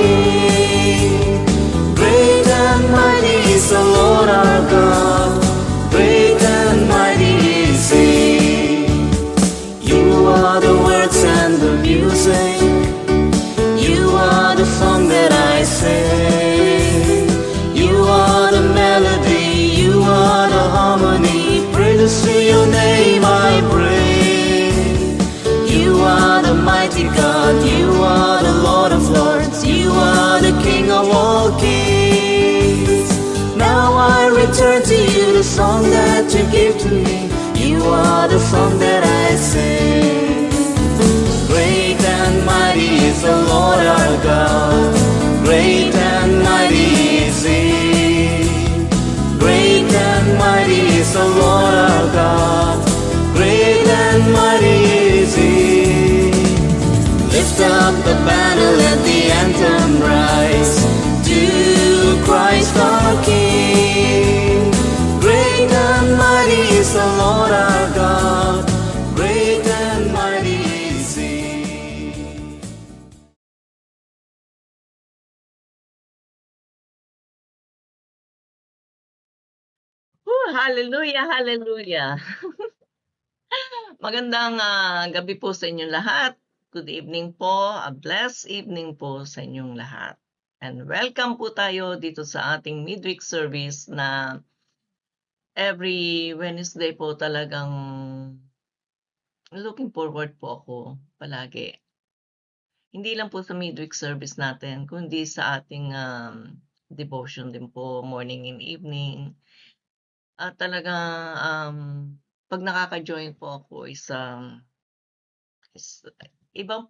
King. Great and mighty is the Lord our God. Great and mighty is He. You are the words and the music. You are the song that I sing. You are the melody. You are the harmony. Praises to your name I bring. You are the mighty God. You are the Lord of lords. You are the King of all kings. Now I return to you the song that you gave to me. You are the song that I sing. Great and mighty is the Lord our God. Great and mighty is He. Great and mighty is the Lord our God. Great and mighty is He. Lift up the banner, let the anthem rise to Christ our King. Great and mighty is the Lord our God. Great and mighty is He. Hallelujah, hallelujah. Magandang gabi po sa inyong lahat. Good evening po, a blessed evening po sa inyong lahat. And welcome po tayo dito sa ating midweek service na every Wednesday po talagang looking forward po ako palagi. Hindi lang po sa midweek service natin, kundi sa ating devotion din po, morning and evening. At talaga, pag nakaka-join po ako is iba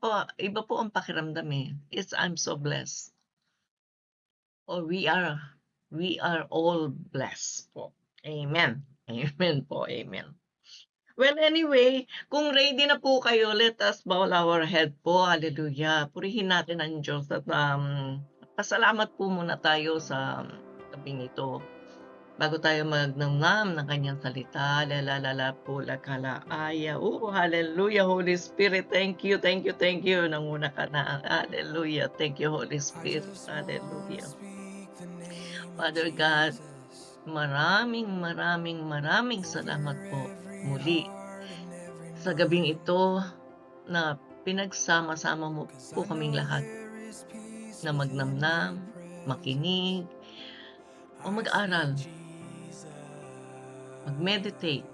po ang pakiramdam eh. I'm so blessed. Or we are all blessed po. Amen. Amen po, amen. Well, anyway, kung ready na po kayo, let us bow our head po. Hallelujah. Purihin natin ang Diyos at pasalamat po muna tayo sa gabing ito. Bago tayo magnamnam ng kanyang salita, lalalala po lakala aya. Hallelujah, Holy Spirit. Thank you, thank you, thank you. Nanguna ka na. Hallelujah. Thank you, Holy Spirit. Hallelujah. Father God, maraming salamat po muli sa gabing ito na pinagsama-sama mo po kaming lahat na magnamnam, makinig, o mag-aral, mag-meditate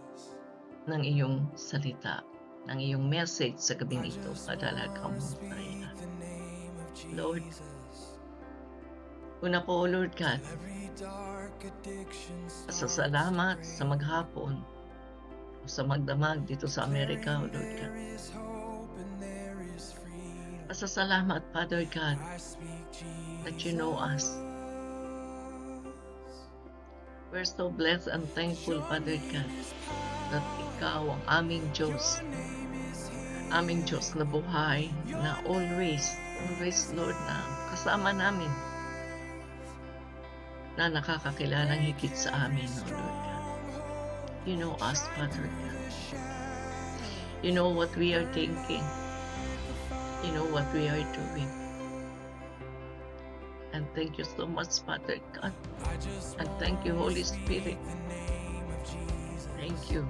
ng iyong salita, ng iyong message sa gabing ito, padalaga mo tayo. Lord, una po, Lord God, pasasalamat sa maghapon o sa magdamag dito sa Amerika, O Lord God. Pasasalamat, Father God, that you know us. We're so blessed and thankful, Father God, that ikaw ang aming Diyos na buhay, na always, Lord, na kasama namin, na nakakakilalang higit sa amin, O Lord God. You know us, Father God. You know what we are thinking. You know what we are doing. And thank you so much, Father God. And thank you, Holy Spirit. Thank you.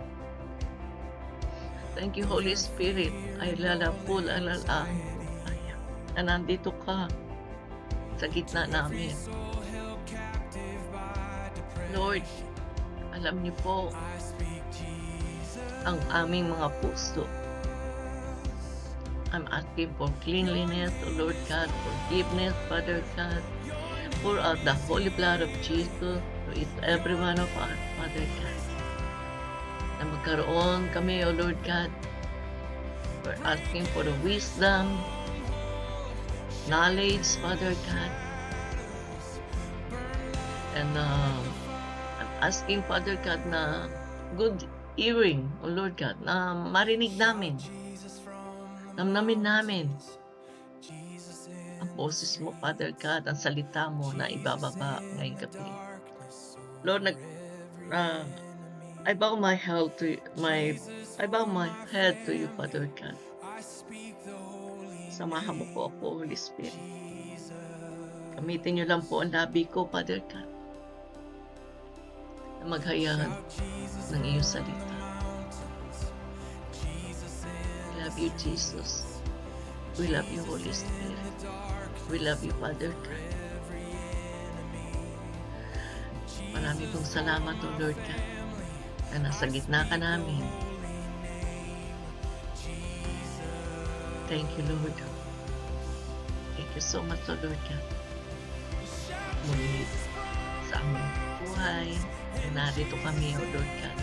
Thank you, Holy Spirit. Ay lalapul, alala. Na nandito ka sa gitna namin. Lord, alam niyo po ang aming mga puso. I'm asking for cleanliness, O Lord God, forgiveness, Father God. Pour out the holy blood of Jesus to each every one of us, Father God. Na magkaroon kami, O Lord God. We're asking for the wisdom, knowledge, Father God. And I'm asking, Father God, na good hearing, O Lord God, na marinig namin. Namnamin namin ang boses mo, Father God, ang salita mo na ibababa ngayong gabi. Lord, I bow my head to you, Father God. Samahan mo po ako, Holy Spirit. Gamitin niyo lang po ang labi ko, Father God, na maghayag ng iyong salita. We love you, Jesus. We love you, Holy Spirit. We love you, Father God. Marami pong salamat, O Lord God, na nasa gitna ka namin. Thank you, Lord. Thank you so much, O Lord God. Muli sa aming buhay, narito kami, O Lord God.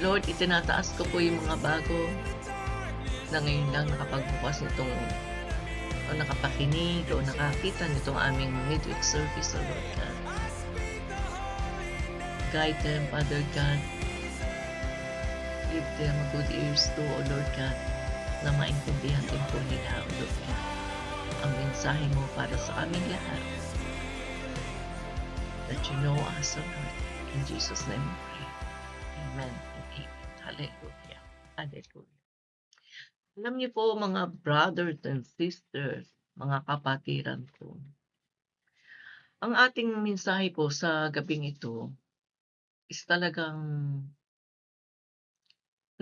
Lord, itinataas ko po yung mga bago na ngayon lang nakapagbukas nitong o nakapakinig o nakakita nitong aming midweek service, O Lord God. Guide them, Father God. Give them a good ears to, O Lord God, na maintindihan din po nila, O Lord God, ang mensahe mo para sa aming lahat. That you know us, O Lord. In Jesus' name we pray. Amen and amen. Hallelujah. Hallelujah. Alam niyo po, mga brothers and sisters, mga kapatiran ko, ang ating mensahe po sa gabing ito is talagang,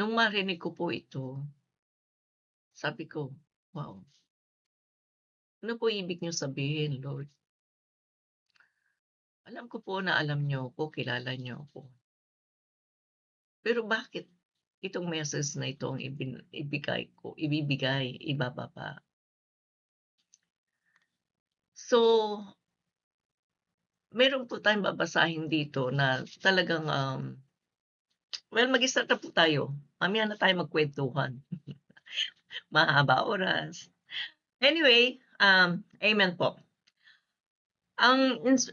nung marinig ko po ito, sabi ko, wow, ano po ibig niyo sabihin, Lord? Alam ko po na alam niyo ako, kilala niyo ako. Pero bakit itong message na ito ang ibababa? So, meron po tayong babasahin dito na talagang, well, mag-start na po tayo. Mamaya na tayo magkwentuhan. Mahaba oras. Anyway, amen po.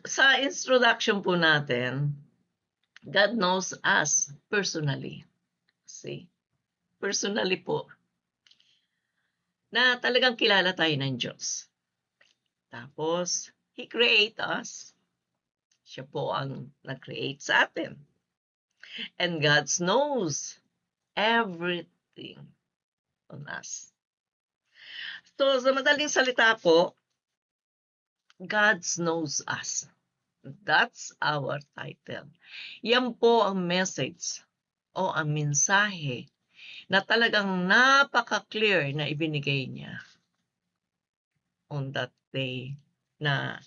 Sa introduction po natin, God knows us personally. See? Personally po. Na talagang kilala tayo ng Diyos. Tapos, He create us. Siya po ang nag-create sa atin. And God knows everything on us. So, sa madaling salita po, God knows us. That's our title. Yan po ang message o ang mensahe na talagang napaka-clear na ibinigay niya on that day na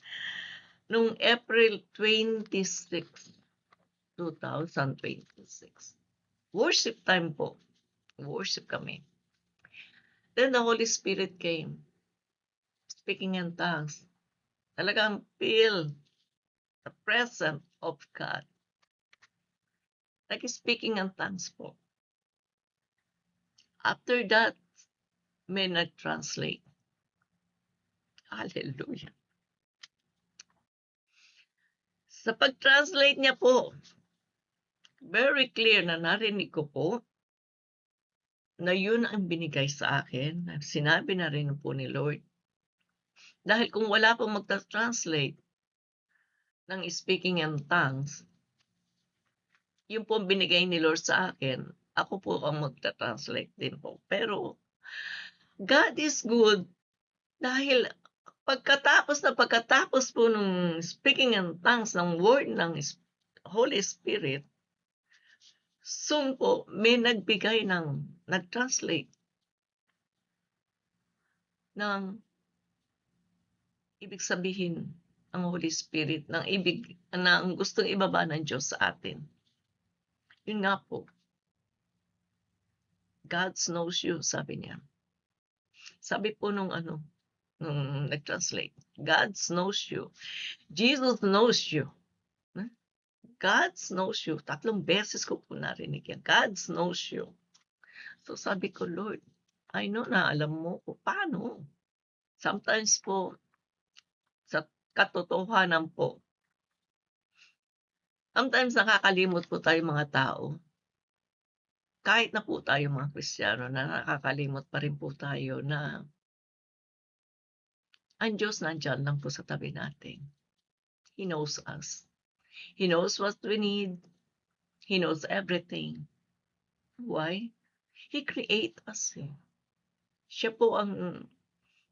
nung April 26, 2026. Worship time po. Worship kami. Then the Holy Spirit came, speaking in tongues. Talagang feel the presence of God. Like speaking in tongues po. After that, may nag-translate. Hallelujah. Sa pag-translate niya po, very clear na narinig ko po na yun ang binigay sa akin. Sinabi na rin po ni Lord. Dahil kung wala pong magta-translate ng speaking in tongues, yun po ang binigay ni Lord sa akin. Ako po ang magta-translate din po. Pero God is good dahil pagkatapos po nung speaking in tongues ng word ng Holy Spirit, soon po may nagbigay nag-translate ng ibig sabihin ang Holy Spirit, ng gustong ibaba ng Diyos sa atin. Yun nga po. God knows you, sabi niya. Sabi po nung nag-translate, God knows you. Jesus knows you. God knows you. 3 beses ko po narinig yan. God knows you. So sabi ko, Lord, I know na alam mo ko paano. Sometimes po, sa katotohanan po, sometimes nakakalimot po tayo mga tao. Kahit na po tayo mga Kristiyano, na nakakalimot pa rin po tayo na ang Diyos nandyan lang po sa tabi natin. He knows us. He knows what we need. He knows everything. Why? He create us. Siya po ang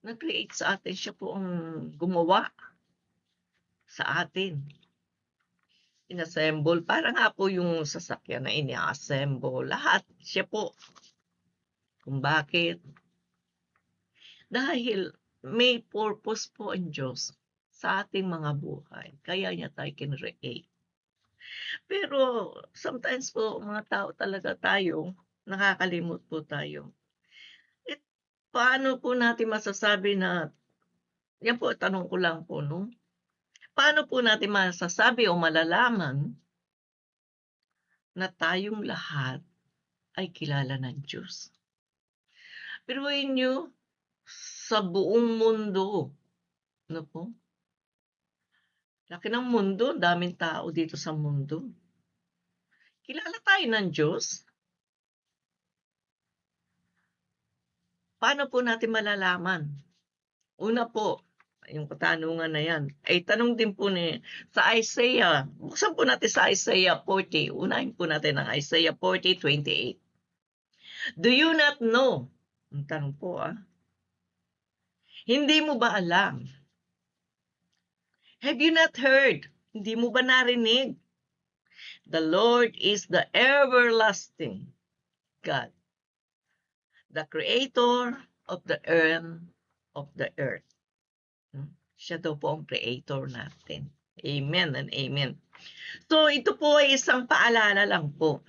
nag-create sa atin. Siya po ang gumawa sa atin. Inassemble, para nga po yung sasakyan na ini-assemble, lahat siya po. Kung bakit? Dahil may purpose po ang Diyos sa ating mga buhay. Kaya niya tayo kinreate. Pero sometimes po, mga tao talaga tayo, nakakalimot po tayo. Eh, paano po natin masasabi na, yan po, tanong ko lang po, no? Paano po natin masasabi o malalaman na tayong lahat ay kilala ng Diyos? Biruin niyo, sa buong mundo, ano po? Laki ng mundo, daming tao dito sa mundo. Kilala tayo ng Diyos? Paano po natin malalaman? Una po, yung katanungan na yan, ay tanong din po sa Isaiah. Buksan po natin sa Isaiah 40. Unahin po natin ang Isaiah 40:28. Do you not know? Ang tanong po Hindi mo ba alam? Have you not heard? Hindi mo ba narinig? The Lord is the everlasting God, the creator of the earth. Siya daw po ang creator natin. Amen and amen. So ito po ay isang paalala lang po.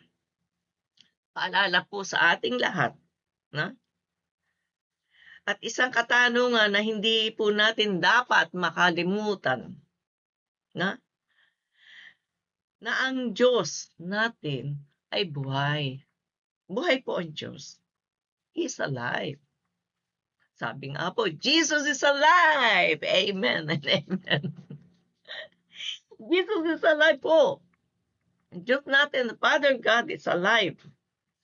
Paalala po sa ating lahat. At isang katanungan na hindi po natin dapat makalimutan. Na ang Diyos natin ay buhay. Buhay po ang Diyos. He is alive. Sabi nga po, Jesus is alive. Amen and amen. Jesus is alive po. Ang Diyos natin, the Father God is alive.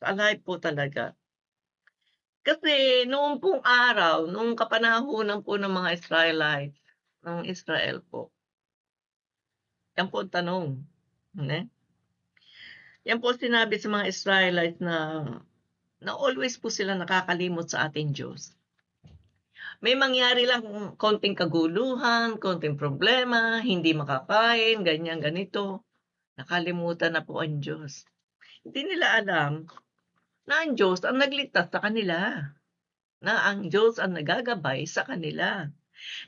Alive po talaga. Kasi noong pong araw, noong kapanahunan po ng mga Israelites, ng Israel po, yan po ang tanong. Yan po sinabi sa mga Israelites na always po sila nakakalimot sa ating Diyos. May mangyari lang konting kaguluhan, konting problema, hindi makakain, ganyan, ganito. Nakalimutan na po ang Diyos. Hindi nila alam na ang Diyos ang nagligtas sa kanila. Na ang Diyos ang nagagabay sa kanila.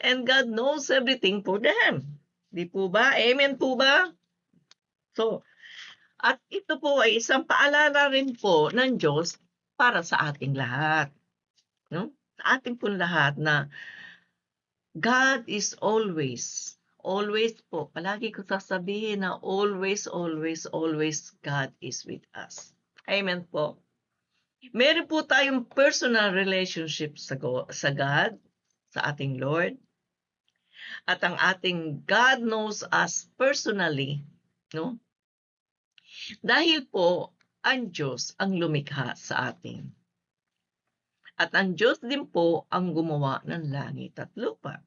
And God knows everything for them. Di po ba? Amen po ba? So, at ito po ay isang paalala rin po ng Diyos para sa ating lahat. No? Sa ating po lahat na God is always po, palagi ko sasabihin na always God is with us. Amen po. Meron po tayong personal relationship sa God, sa ating Lord. At ang ating God knows us personally, no? Dahil po, ang Diyos ang lumikha sa atin. At ang Diyos din po ang gumawa ng langit at lupa,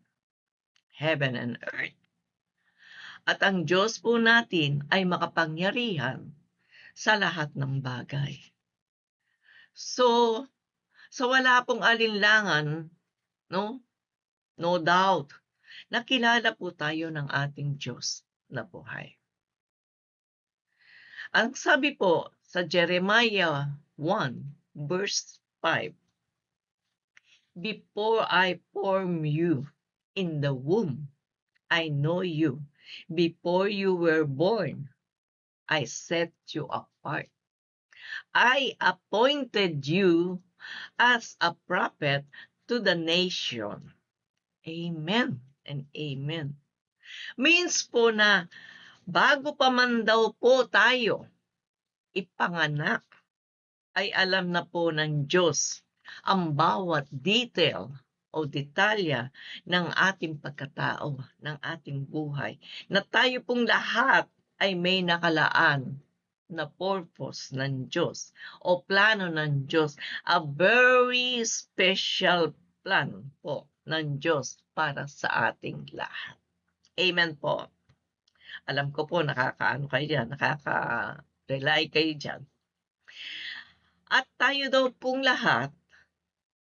heaven and earth. At ang Diyos po natin ay makapangyarihan sa lahat ng bagay. So wala pong alinlangan, no doubt, nakilala po tayo ng ating Diyos na buhay. Ang sabi po sa Jeremiah 1:5, Before I formed you in the womb, I know you. Before you were born, I set you apart. I appointed you as a prophet to the nation. Amen and amen. Means po na bago pa man daw po tayo ipanganak, ay alam na po ng Diyos ang bawat detail o detalya ng ating pagkatao, ng ating buhay, na tayo pong lahat ay may nakalaan na purpose ng Diyos o plano ng Diyos, a very special plan po ng Diyos para sa ating lahat. Amen po. Alam ko po nakaka-rely kayo dyan. At tayo daw pong lahat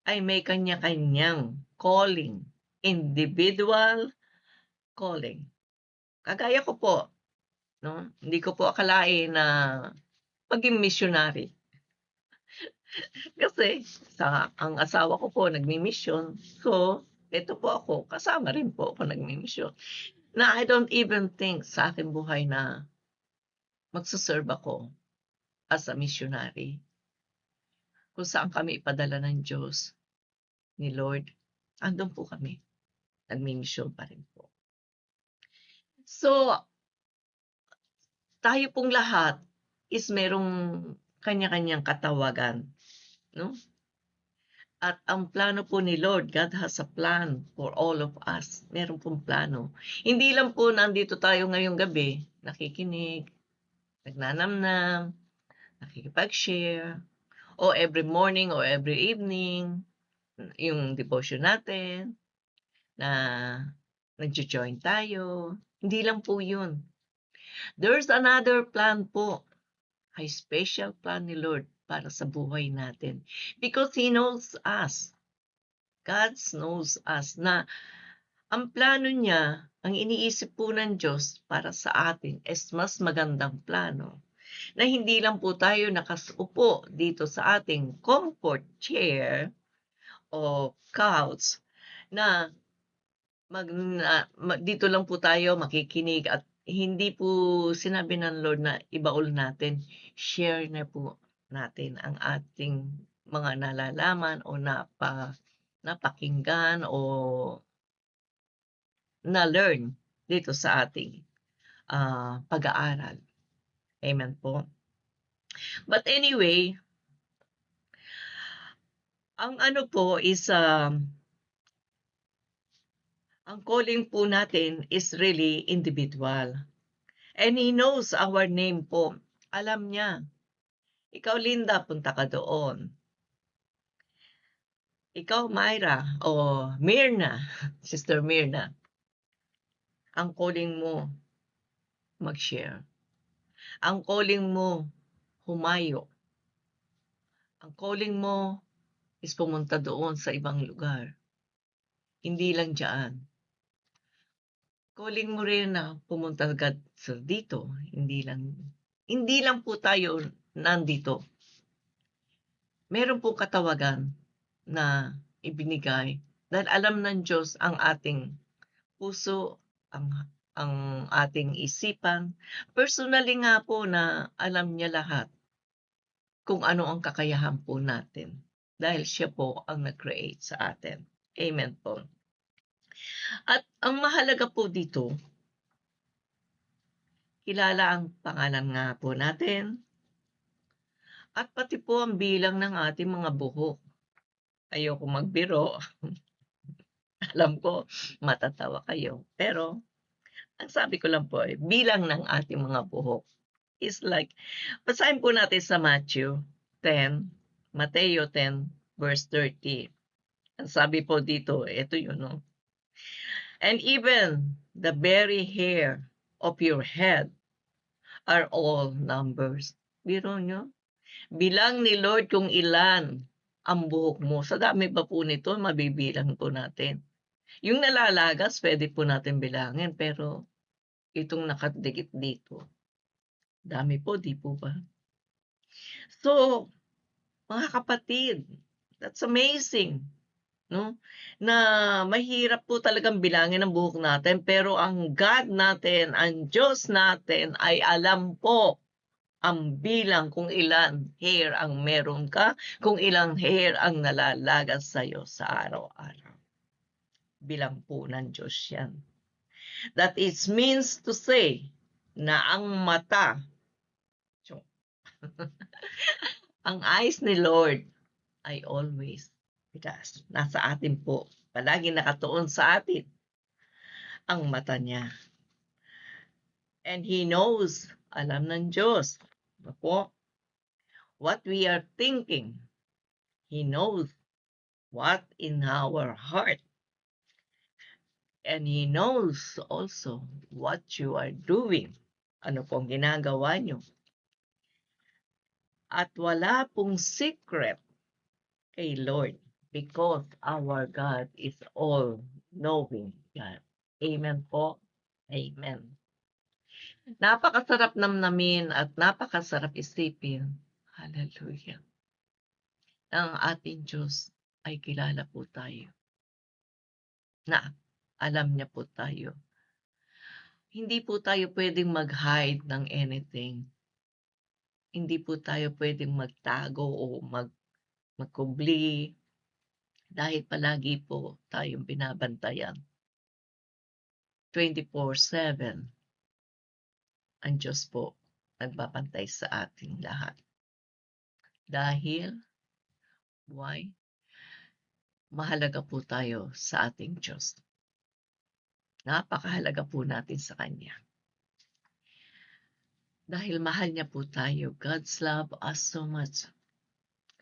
ay may kanya-kanyang calling, individual calling. Kagaya ko po, no? Hindi ko po akalain na maging missionary. Kasi ang asawa ko po nagmi-mission. So, eto po ako, kasama rin po ako nagmi-mission. Na I don't even think sa aking buhay na magse-serve ako as a missionary. Kung saan kami ipadala ng Diyos, ni Lord, andun po kami. Nagmi-mission pa rin po. So, tayo pong lahat is merong kanya-kanyang katawagan, no? At ang plano po ni Lord, God has a plan for all of us. Meron pong plano. Hindi lang po nandito tayo ngayong gabi, nakikinig, nagnanamnam, nakikipag-share, o every morning or every evening, yung devotion natin, na nagjo-join tayo. Hindi lang po yun. There's another plan po. A special plan ni Lord para sa buhay natin. Because He knows us. God knows us na ang plano niya, ang iniisip po ng Diyos para sa atin is mas magandang plano. Na hindi lang po tayo nakasupo dito sa ating comfort chair o couch na dito lang po tayo makikinig at hindi po sinabi ng Lord na ibaul natin, share na po natin ang ating mga nalalaman o napakinggan o na-learn dito sa ating pag-aaral. Amen po. But anyway, ang ano po is ang calling po natin is really individual. And He knows our name po. Alam niya. Ikaw, Linda, punta ka doon. Ikaw, Myra, o Myrna, Sister Myrna, ang calling mo, mag-share. Ang calling mo, humayo. Ang calling mo is pumunta doon sa ibang lugar. Hindi lang dyan. Calling mo rin na pumunta agad dito. Hindi lang po tayo nandito. Meron po katawagan na ibinigay dahil alam ng Diyos ang ating puso, ang ating isipan. Personally nga po na alam niya lahat kung ano ang kakayahan po natin dahil siya po ang nag-create sa atin. Amen po. At ang mahalaga po dito, kilala ang pangalan nga po natin at pati po ang bilang ng ating mga buhok. Ayoko magbiro. Alam ko, matatawa kayo. Pero, ang sabi ko lang po ay, bilang ng ating mga buhok is like, basahin po natin sa Matthew 10, Mateo 10, verse 30. Ang sabi po dito, ito yun, no? And even the very hair of your head are all numbers. Biro nyo? Bilang ni Lord kung ilan ang buhok mo. Sa dami pa po nito, mabibilang po natin. Yung nalalagas, pwede po natin bilangin, pero itong nakadikit dito, dami po, di po ba? So, mga kapatid, that's amazing, no? Na mahirap po talagang bilangin ang buhok natin, pero ang God natin, ang Diyos natin ay alam po ang bilang kung ilan hair ang meron ka, kung ilang hair ang nalalagas sa'yo sa araw-araw. Bilang po ng Diyos yan. That it means to say na ang mata, ang eyes ni Lord ay always with us. Nasa atin po. Palagi nakatuon sa atin ang mata niya. And He knows, alam ng Diyos, po, what we are thinking. He knows what in our heart. And He knows also what you are doing. Ano pong ginagawa nyo. At wala pong secret kay Lord because our God is all-knowing God. Amen po. Amen. Napakasarap namnamin at napakasarap isipin. Hallelujah. Ang ating Diyos ay kilala po tayo. Na alam niya po tayo. Hindi po tayo pwedeng mag-hide ng anything. Hindi po tayo pwedeng magtago o magkubli dahil palagi po tayong binabantayan. 24/7 ang Diyos po nagbabantay sa ating lahat. Dahil, why? Mahalaga po tayo sa ating Diyos. Napakahalaga po natin sa Kanya. Dahil mahal niya po tayo. God's love us so much.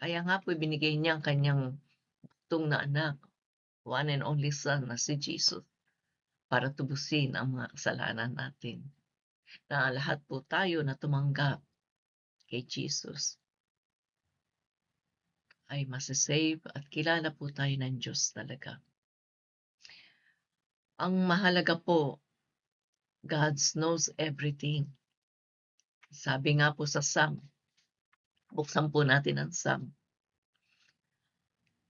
Kaya nga po binigay niya ang Kanyang bugtong na anak, one and only Son na si Jesus, para tubusin ang mga kasalanan natin. Na lahat po tayo na tumanggap kay Jesus ay masasave at kilala po tayo ng Diyos talaga. Ang mahalaga po, God knows everything. Sabi nga po sa Psalm, buksan po natin ang Psalm.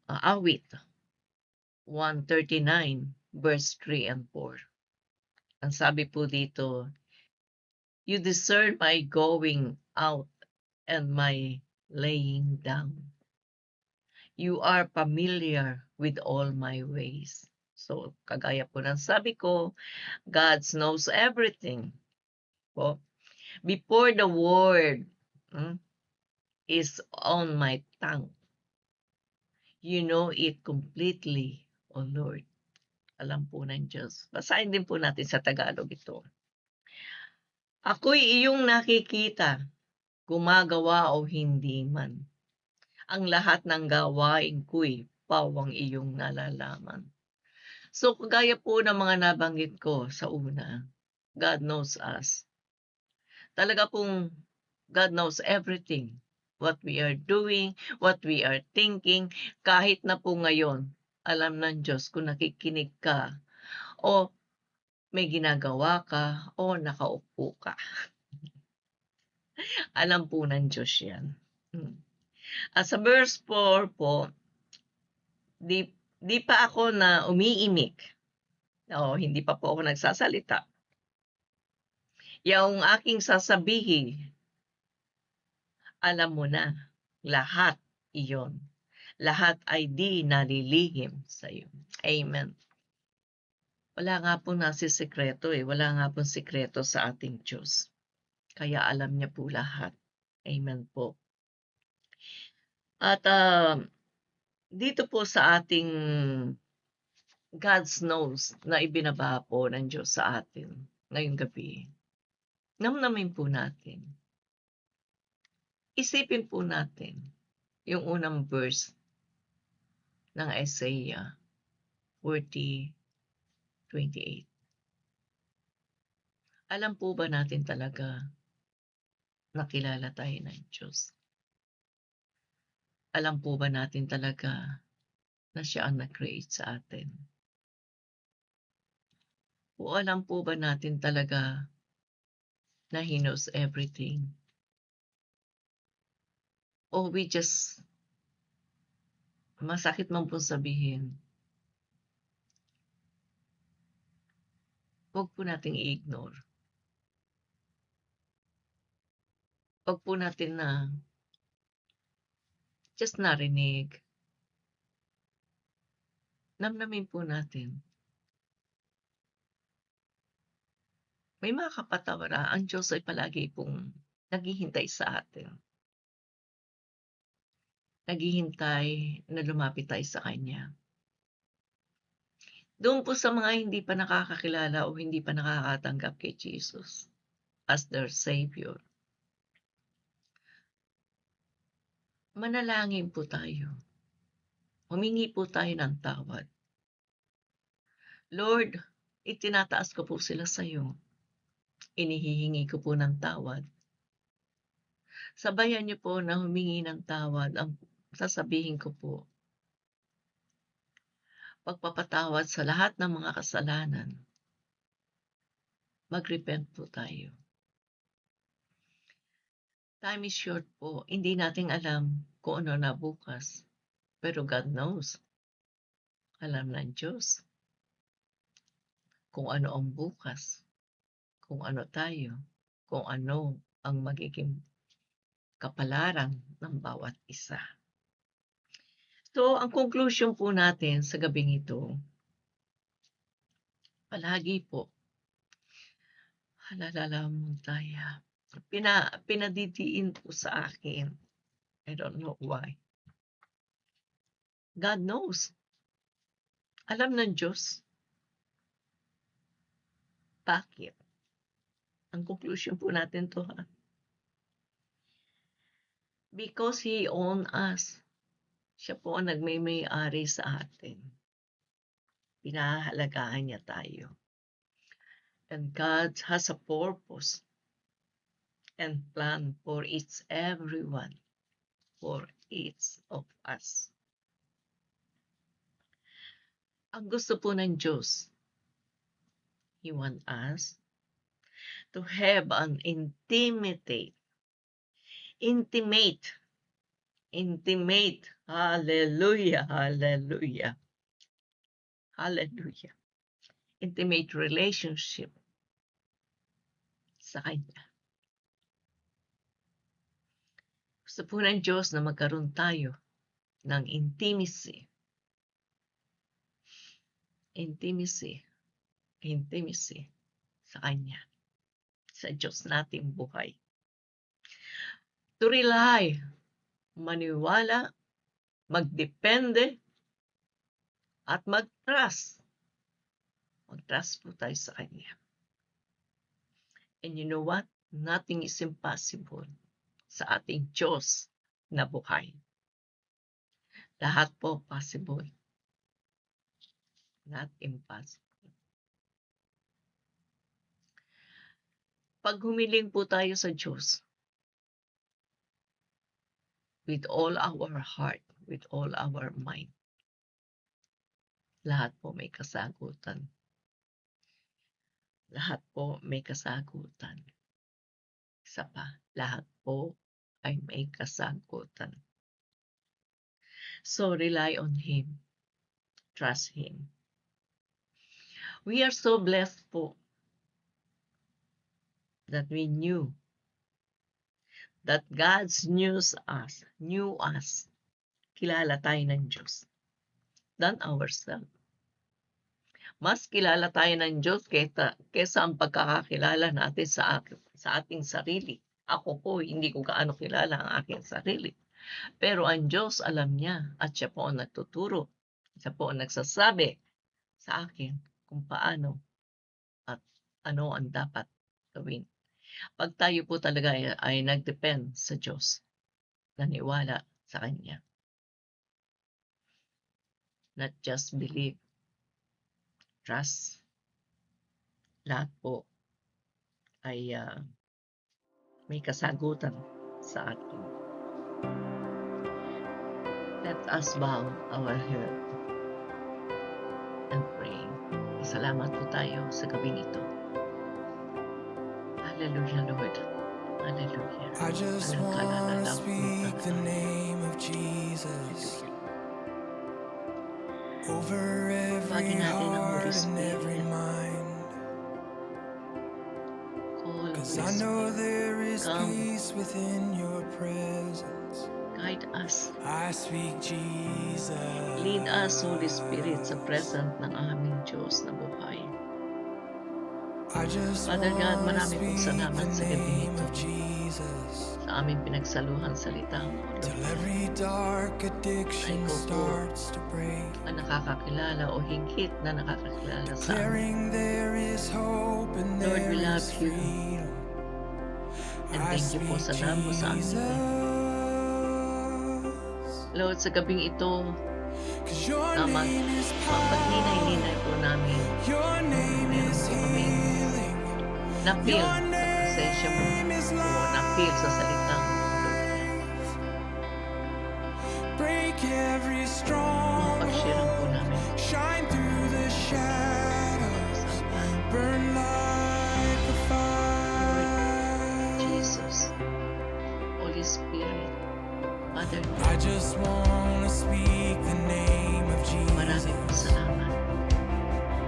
Awit 139 verse 3 and 4. Ang sabi po dito, you discern my going out and my laying down. You are familiar with all my ways. So, kagaya po ng sabi ko, God knows everything. Po. Before the word is on my tongue, you know it completely, O Lord. Alam po ng Diyos. Basahin din po natin sa Tagalog ito. Ako'y iyong nakikita, gumagawa o hindi man. Ang lahat ng gawain ko'y pawang iyong nalalaman. So, kagaya po ng mga nabanggit ko sa una, God knows us. Talaga pong God knows everything. What we are doing, what we are thinking, kahit na po ngayon, alam ng Diyos kung nakikinig ka o may ginagawa ka o nakaupo ka. Alam po ng Diyos yan. At sa verse 4 po, di pa ako na umiimik. Hindi pa po ako nagsasalita. Yung aking sasabihin, alam mo na, lahat iyon. Lahat ay di nalilihim sa iyo. Amen. Wala nga po nasisikreto Wala nga po sikreto sa ating Diyos. Kaya alam niya po lahat. Amen po. At dito po sa ating God's knows na ibinaba po ng Diyos sa atin ngayong gabi. Namnamin po natin. Isipin po natin yung unang verse ng Isaiah 40:28. Alam po ba natin talaga na kilala tayo ng Diyos? Alam po ba natin talaga na siya ang nag-create sa atin? O alam po ba natin talaga na He knows everything? O we just, masakit man po sabihin, huwag po nating i-ignore. Huwag po natin na just narinig. Namnamin po natin. May mga kapatawaran, ang Diyos ay palagi pong naghihintay sa atin. Naghihintay na lumapit tayo sa Kanya. Doon po sa mga hindi pa nakakakilala o hindi pa nakakatanggap kay Jesus as their Savior, manalangin po tayo. Humingi po tayo ng tawad. Lord, itinataas ko po sila sa iyo. Inihihingi ko po ng tawad. Sabayan niyo po na humingi ng tawad. Ang sasabihin ko po, pagpapatawad sa lahat ng mga kasalanan. mag-repent po tayo. Time is short po. Hindi natin alam kung ano na bukas. Pero God knows. Alam ng Diyos kung ano ang bukas, kung ano tayo, kung ano ang magiging kapalaran ng bawat isa. So, ang conclusion po natin sa gabing ito, palagi po, halalalamantaya. Pinadidiin po sa akin. I don't know why. God knows. Alam ng Diyos. Bakit? Ang conclusion po natin to, ha? Because He owned us. Siya po ang nagmay-ari sa atin. Pinahahalagahan niya tayo. And God has a purpose and plan for each everyone, for each of us. Ang gusto po ng Diyos, He wants us to have an intimate, hallelujah, hallelujah, hallelujah, intimate relationship sa Kanya. Gusto po ng Diyos na magkaroon tayo ng intimacy sa Kanya, sa Diyos nating buhay. To rely, maniwala, magdepende, at mag-trust. Mag-trust po tayo sa Kanya. And you know what? Nothing is impossible sa ating Diyos na buhay. Lahat po possible. Not impossible. Pag humiling po tayo sa Diyos, with all our heart, with all our mind, lahat po may kasagutan. Lahat po may kasagutan. Isa pa, lahat po ay may kasagutan. So rely on Him. Trust Him. We are so blessed po that we knew that God knew us, kilala tayo ng Diyos, than ourselves. Mas kilala tayo ng Diyos kesa ang pagkakakilala natin sa ating sarili. Ako po, hindi ko gaano kilala ang aking sarili. Pero ang Diyos alam niya at siya po ang nagtuturo. Siya po ang nagsasabi sa akin kung paano at ano ang dapat gawin. Pag tayo po talaga ay nagdepend sa Diyos, naniwala sa Kanya. Not just believe, trust. Lahat po ay may kasagutan sa atin. Let us bow our head and pray. Salamat po tayo sa gabing ito. Hallelujah, Lord. Hallelujah. I just want to speak the name of Jesus over every heart and every mind. 'Cause I know there is peace within your presence. Guide us. I speak Jesus. Lead us, Holy Spirit, sa present ng aming Diyos na buhay. Father God, marami pong salamat sa gabi ito. Sa aming pinagsaluhan salita mo, Lord. Ay ko po ang nakakakilala o higit na nakakakilala sa amin. Lord, we love you. And thank you po sa love mo sa amin. Lord, sa gabing ito, na magpapaninay-ninay po namin. Meron po kaming na-feel sa presensya mo o na-feel sa salita mo. Mapag-share po namin. Shine through the shadows, burn like Father, I just wanna speak the name of maraming po Jesus salamat.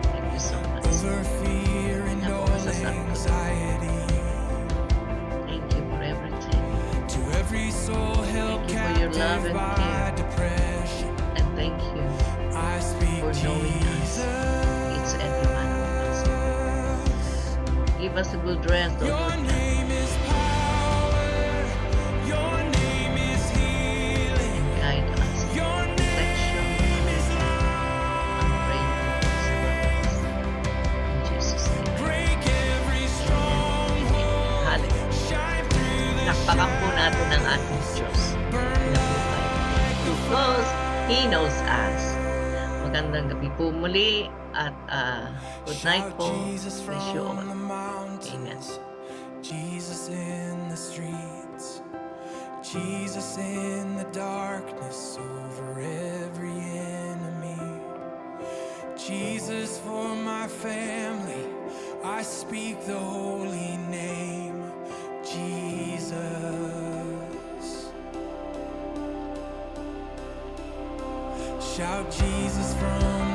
Thank you so much. over fear and all anxiety. Thank you for everything. To every soul held Thank you for your love captive and by care. depression, And thank you I speak for knowing us. It's every one of us. Jesus. Give us a good rest, O Your Lord God. name is power. Your name is healing. Guide us. Your Protection. name is I'm praying for peace around us. In Jesus' name. break every stronghold. Hallelujah. Shine through the Nakpakan po natin ang ating Diyos. burn Na buhay. Because He knows us. Magandang gabi po muli at good night Shout po. Jesus Bless you all. from the Amen. mountains, Jesus in the streets, Jesus in the darkness over every enemy, Jesus for my family, I speak the holy name, Jesus. Shout Jesus from